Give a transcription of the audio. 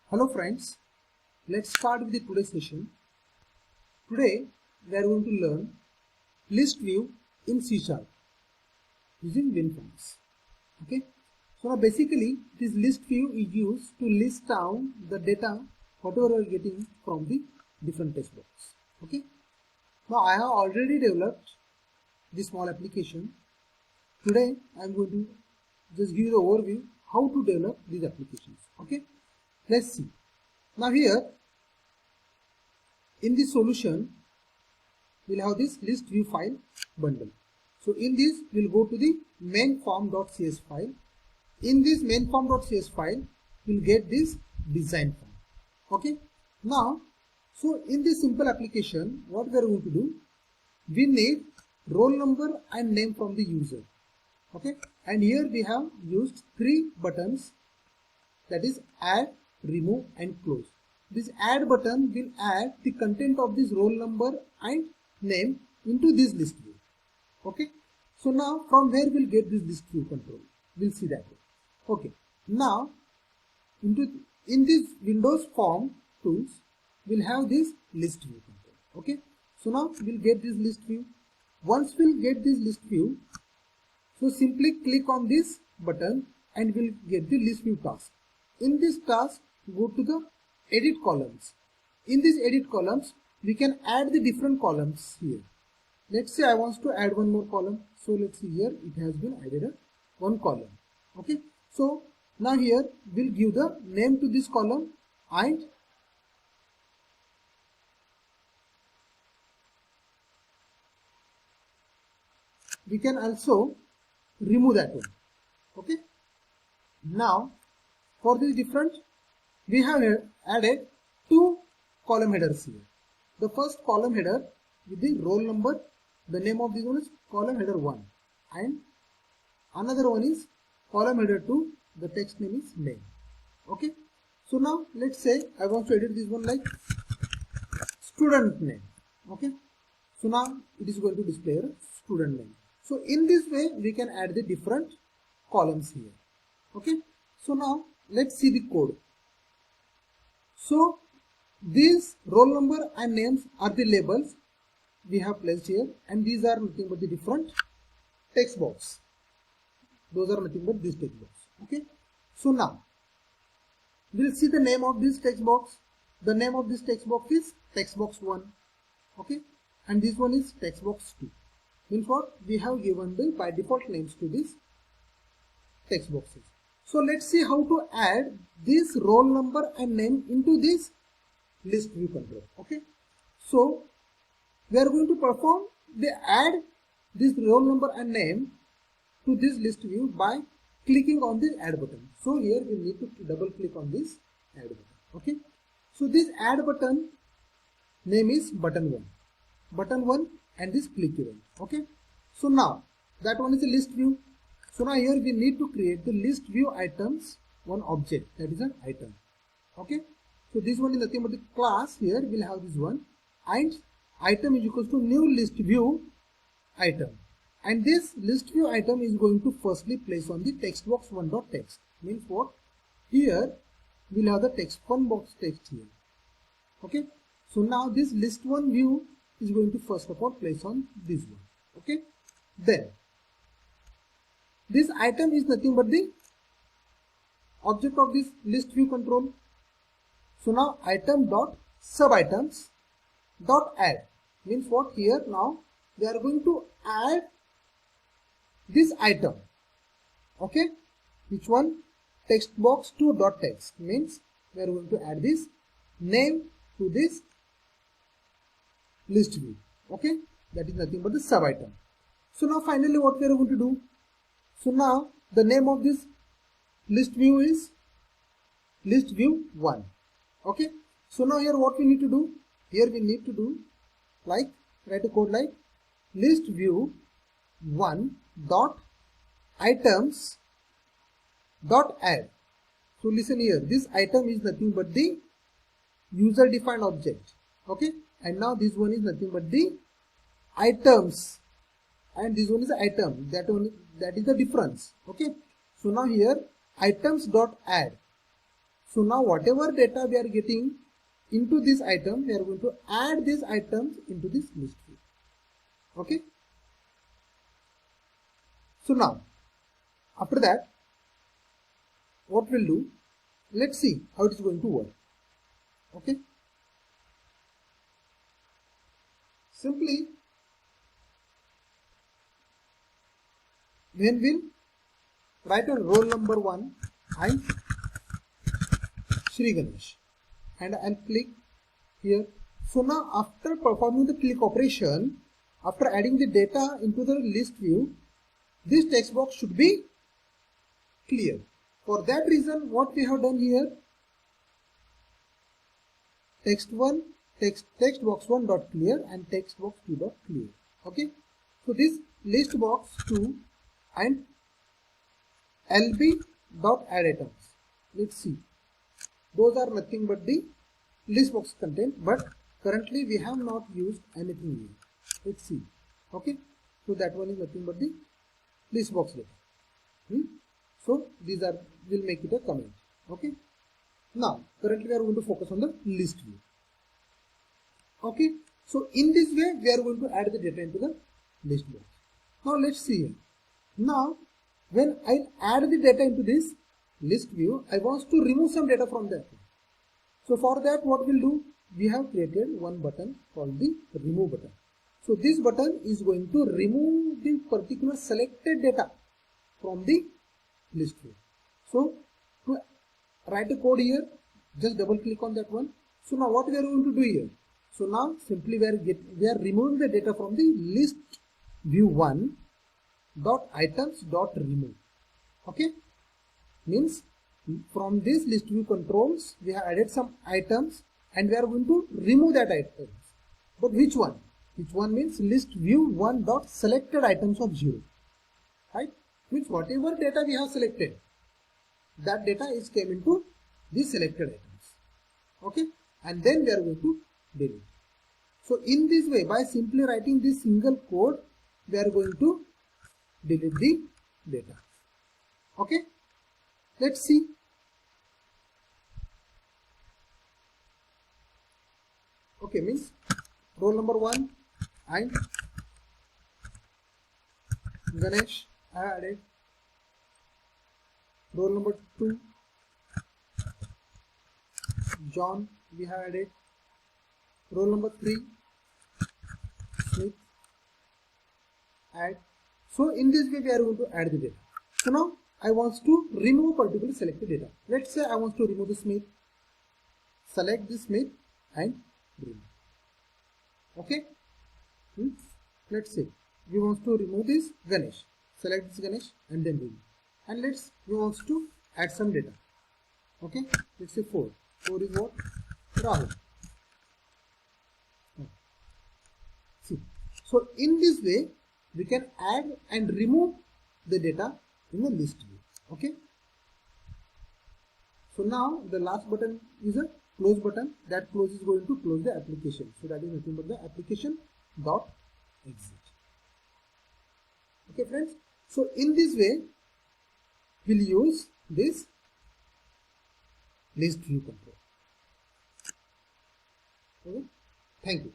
Hello friends, let's start with the today's session. Today we are going to learn list view in C# using WinForms. Okay, so now basically this list view is used to list down the data whatever we are getting from the different text box. Okay, now I have already developed this small application. Today I am going to just give you the overview how to develop these applications. Okay, let's see. Now here in this solution we'll have this list view file bundle. So in this we'll go to the main form.cs file. In this main form.cs file we'll get this design form. Okay, now so in this simple application what we are going to do, we need roll number and name from the user. Okay, and here we have used three buttons, that is add, remove and close. This add button will add the content of this roll number and name into this list view. Okay, so now from where we'll get this list view control, we'll see that. Okay, now in this Windows form tools we'll have this list view control. Okay, so now we'll get this list view. Once we'll get this list view, so simply click on this button and we'll get the list view task. In this task, go to the edit columns. In these edit columns, we can add the different columns here. Let's say I want to add one more column. So let's see here, it has been added one column. Okay. So now here we'll give the name to this column and we can also remove that one. Okay. Now for this different, we have added two column headers here. The first column header with the roll number, the name of this one is column header 1, and another one is column header 2, the text name is name. Okay, so now let's say I want to edit this one like student name. Okay, so now it is going to display a student name. So in this way we can add the different columns here. Okay, so now let's see the code. So these roll number and names are the labels we have placed here, and these are nothing but the different text box. Those are nothing but this text box. Okay, so now we'll see the name of this text box. The name of this text box is text box 1. Okay, and this one is text box 2. Means what? We have given the by default names to these text boxes. So let's see how to add this roll number and name into this list view control. Okay, so we are going to perform the add this roll number and name to this list view by clicking on the add button. So here we need to double click on this add button. Okay, so this add button name is button 1, and this click event. Okay, so now that one is a list view. So now here we need to create the list view items one object, that is an item. Okay, so this one is nothing but the class. Here we'll have this one, and item is equals to new list view item, and this list view item is going to firstly place on the text box 1.text. Means what? Here we'll have the text one box text here. Okay, so now this list one view is going to first of all place on this one. Okay, then this item is nothing but the object of this list view control. So now item dot sub items dot add means what? Here now we are going to add this item. Okay, which one? Text box 2.text means we are going to add this name to this list view. Okay, that is nothing but the sub item. So now finally what we are going to do? So now the name of this list view is list view 1. Okay, so now here what we need to do? Here we need to do like write a code like list view 1 dot items dot add. So listen here, this item is nothing but the user defined object. Okay, and now this one is nothing but the items, and this one is the item. That is the difference. Okay, so now here items dot add. So now whatever data we are getting into this item, we are going to add these items into this list view. Okay. So now after that, what we'll do, let's see how it is going to work. Okay. Simply, when we'll write a roll number 1, I'm Shri Ganesh, and I'll click here. So now after performing the click operation, after adding the data into the list view, this text box should be clear. For that reason, what we have done here, text box 1 dot clear and text box 2 dot clear. Okay. So this list box 2 and lb dot add items. Let's see. Those are nothing but the list box content, but currently we have not used anything here. Let's see. Okay. So that one is nothing but the list box data. So these are, will make it a comment. Okay. Now currently we are going to focus on the list view. Okay. So in this way we are going to add the data into the list box. Now let's see here. Now when I add the data into this list view, I want to remove some data from that. So for that, what we'll do, we have created one button called the remove button. So this button is going to remove the particular selected data from the list view. So to write a code here, just double click on that one. So now what we are going to do here? So now simply we are removing the data from the list view 1 dot items dot remove. Okay, means from this list view controls we have added some items and we are going to remove that items. But which one? Which one means list view 1 dot selected items of 0. Right? Means whatever data we have selected, that data is came into the selected items. Okay, and then we are going to delete. So in this way, by simply writing this single code, we are going to delete the data. Okay, let's see. Okay, means roll number 1 and Ganesh I added. Roll number 2 John we have added. Roll number 3 Smith add. So in this way we are going to add the data. So now I want to remove particular selected data. Let's say I want to remove the Smith. Select the Smith and remove. Okay. Let's say we want to remove this Ganesh. Select this Ganesh and then remove. And we want to add some data. Okay. Let's say 4. 4 is what? Rahul. See. So in this way we can add and remove the data in the list view. Okay. So now the last button is a close button. That close is going to close the application. So that is nothing but the application dot exit. Okay friends. So in this way we'll use this list view control. Okay. Thank you.